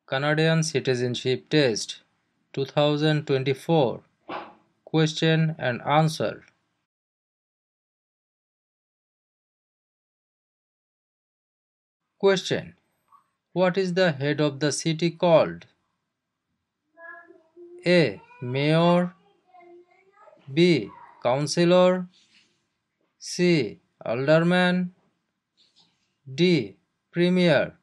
Canadian Citizenship Test 2024 Question and Answer. Question: what is the head of the city called? A. Mayor, B. Councillor, C. Alderman, D. Premier.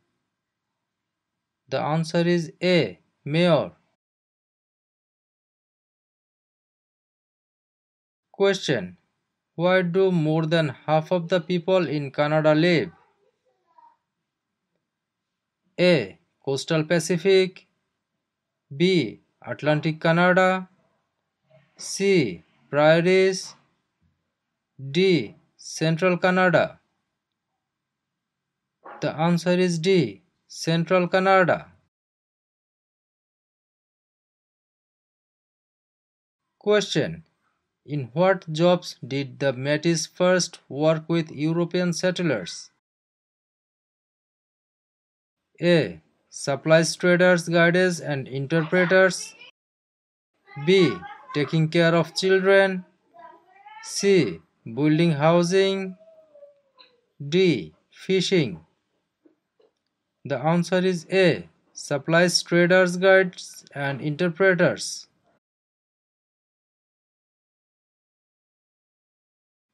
The answer is A. Mayor. Question: where do more than half of the people in Canada live? A. Coastal Pacific, B. Atlantic Canada, C. Prairies, D. Central Canada. The answer is D. Central Canada. Question: in what jobs did the Métis first work with European settlers? A. Supplies traders, guides and interpreters, B. Taking care of children, C. Building housing, D. Fishing. The answer is A. Supplies traders, guides and interpreters.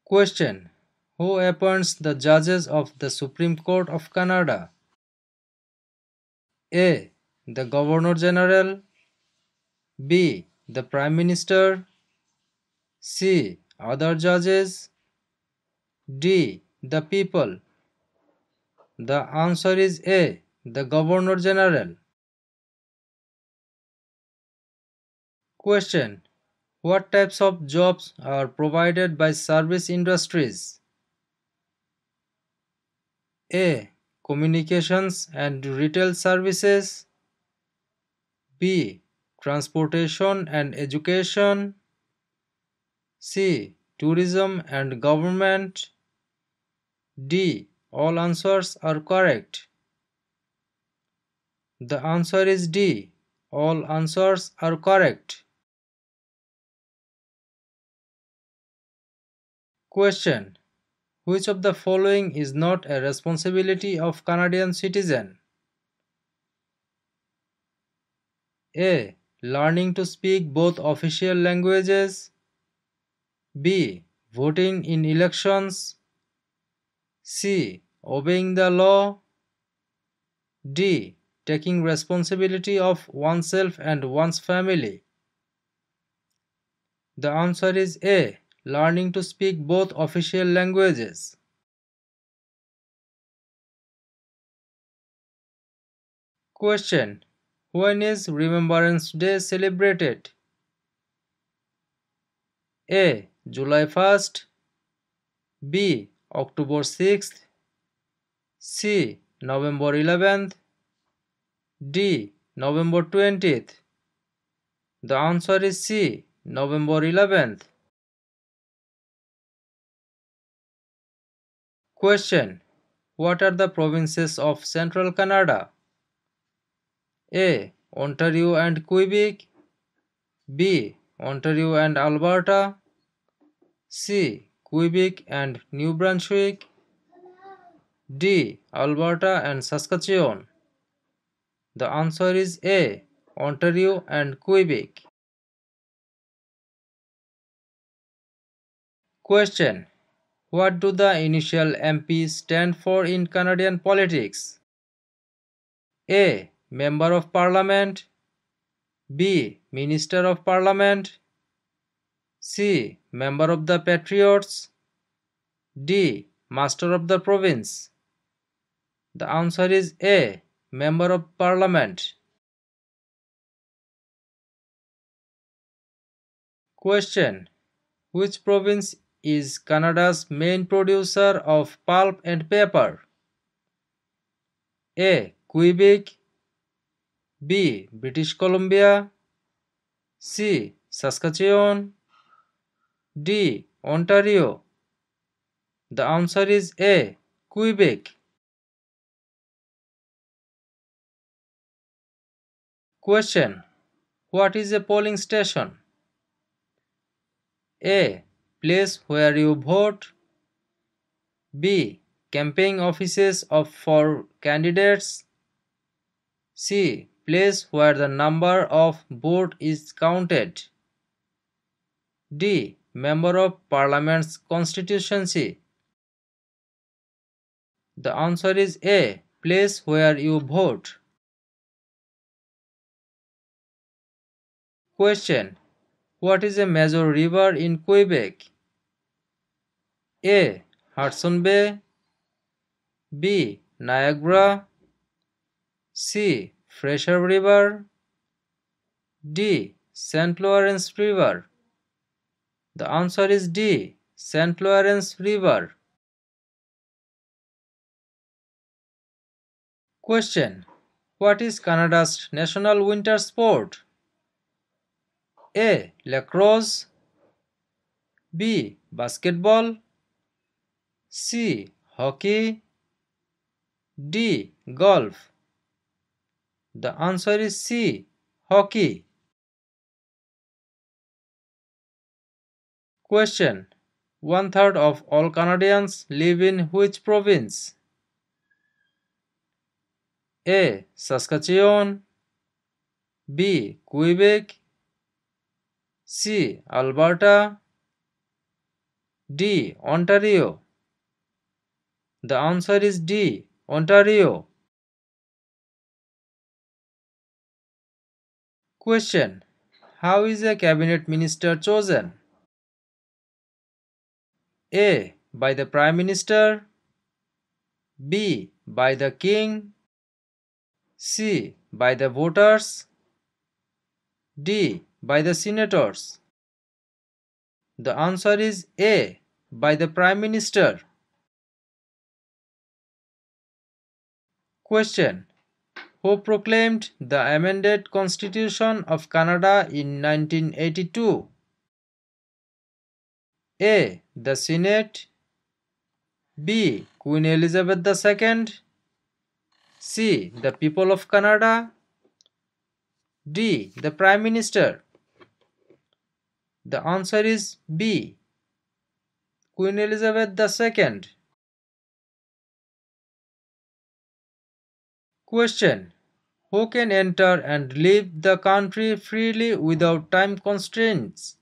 Question: who appoints the judges of the Supreme Court of Canada? A. The Governor General, B. The Prime Minister, C. Other judges, D. The people. The answer is A. The Governor General. Question: what types of jobs are provided by service industries? A. Communications and retail services, B. Transportation and education, C. Tourism and government, D. All answers are correct. The answer is D. All answers are correct. Question: which of the following is not a responsibility of Canadian citizen? A. Learning to speak both official languages, B. Voting in elections, C. Obeying the law, D. Taking responsibility of oneself and one's family. The answer is A. Learning to speak both official languages. Question: when is Remembrance Day celebrated? A. July 1st, B. October 6th, C. November 11th, D. November 20th. The answer is C. November 11th. Question: what are the provinces of Central Canada? A. Ontario and Quebec, B. Ontario and Alberta, C. Quebec and New Brunswick, D. Alberta and Saskatchewan. The answer is A. Ontario and Quebec. Question: what do the initial MP stand for in Canadian politics? A. Member of Parliament, B. Minister of Parliament, C. Member of the Patriots, D. Master of the Province. The answer is A. Member of Parliament. Question: which province is Canada's main producer of pulp and paper? A. Quebec, B. British Columbia, C. Saskatchewan, D. Ontario. The answer is A. Quebec. Question: What is a polling station? A. Place where you vote. B. Campaign offices for candidates. C. Place where the number of vote is counted. D. Member of Parliament's constituency. The answer is A. Place where you vote. Question: What is a major river in Quebec? A. Hudson Bay. B. Niagara. C. Fraser River. D. St. Lawrence River. The answer is D. St. Lawrence River. Question: What is Canada's national winter sport? A. Lacrosse. B. Basketball. C. Hockey. D. Golf. The answer is C. Hockey. Question: 1/3 of all Canadians live in which province? A. Saskatchewan. B. Quebec. C. Alberta. D. Ontario. The answer is D. Ontario. Question: How is a cabinet minister chosen? A. By the Prime Minister. B. By the King. C. By the voters. D. By the senators. The answer is A. By the Prime Minister. Question: Who proclaimed the amended Constitution of Canada in 1982? A. The Senate. B. Queen Elizabeth II. C. The people of Canada. D. The Prime Minister. The answer is B. Queen Elizabeth II. Question: Who can enter and leave the country freely without time constraints?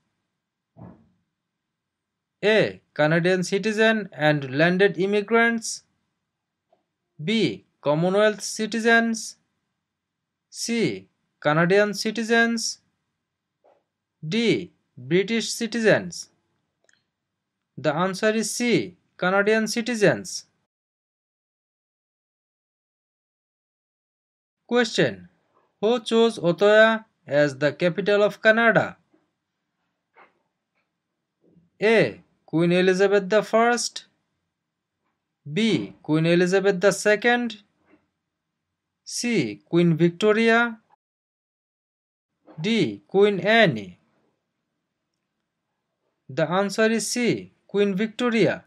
A. Canadian citizen and landed immigrants. B. Commonwealth citizens. C. Canadian citizens. D. British citizens. The answer is C. Canadian citizens. Question: Who chose Ottawa as the capital of Canada? A. Queen Elizabeth I. B. Queen Elizabeth II. C. Queen Victoria. D. Queen Anne. The answer is C. Queen Victoria.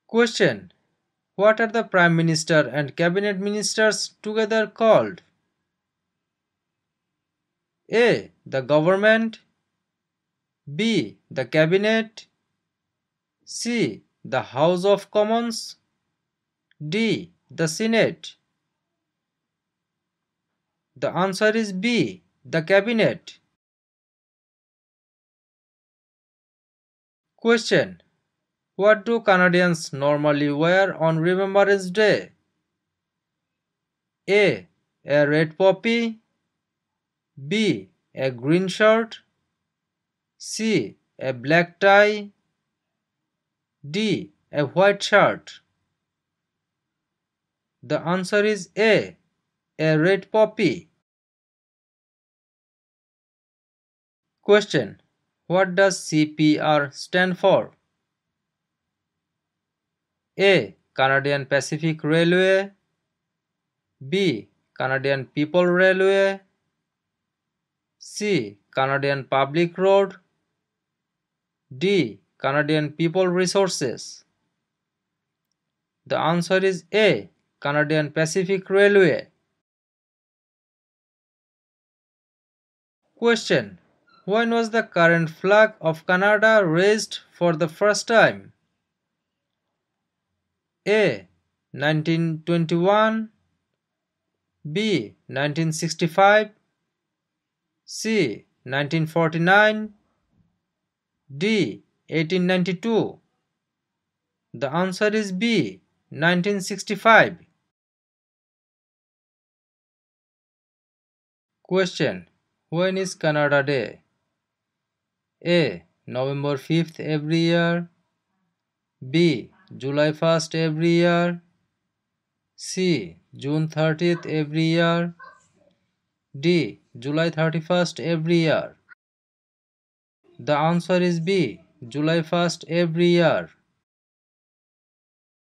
Question: What are the Prime Minister and Cabinet Ministers together called? A. The Government. B. The Cabinet. C. The House of Commons. D. The Senate. The answer is B. The Cabinet. Question: What do Canadians normally wear on Remembrance Day? A. A red poppy. B. A green shirt. C. A black tie. D. A white shirt. The answer is A. A red poppy. Question: What does CPR stand for? A. Canadian Pacific Railway. B. Canadian People Railway. C. Canadian Public Road. D. Canadian People Resources. The answer is A. Canadian Pacific Railway? Question. When was the current flag of Canada raised for the first time? A. 1921, B. 1965, C. 1949, D. 1892. The answer is B. 1965. Question. When is Canada Day? A. November 5th every year, B. July 1st every year, C. June 30th every year, D. July 31st every year. The answer is B. July 1st every year.